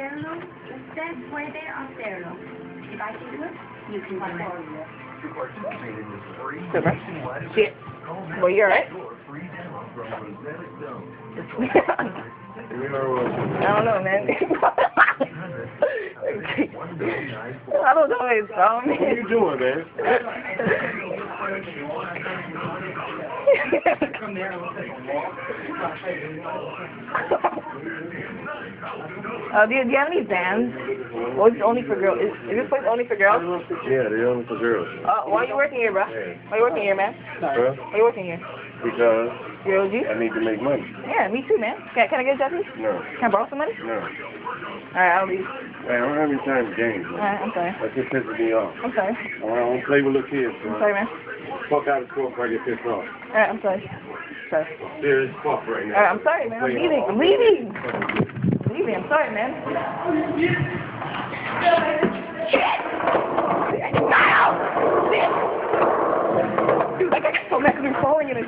stairwell. The steps were there on stairwell. If I can do it, you can do it. Super. Shit. Well, you're right. I don't know, man. I don't know what it's called, man. What are you doing, man? Do you have any bands? Or is it only for girls? Is this place only for girls? Yeah, they're only for girls. Why are you working here, bro? Why are you working here, man? Huh? Why are you working here? Because You're OG? I need to make money. Yeah, me too, man. Can I get a job, please? No. Can I borrow some money? No. Alright, I'll leave. Hey, I don't have any time for games, man. Alright, I'm sorry. That just pisses me off. I'm sorry. I don't play with little kids, I'm man. sorry, man. Fuck out of school before I get pissed off. Alright, I'm sorry. Sorry. Serious fuck right now. Alright, I'm sorry, man. I'm leaving. I'm leaving. I'm leaving. I'm sorry, man. Shit! Dude, I got so mad because we're falling in a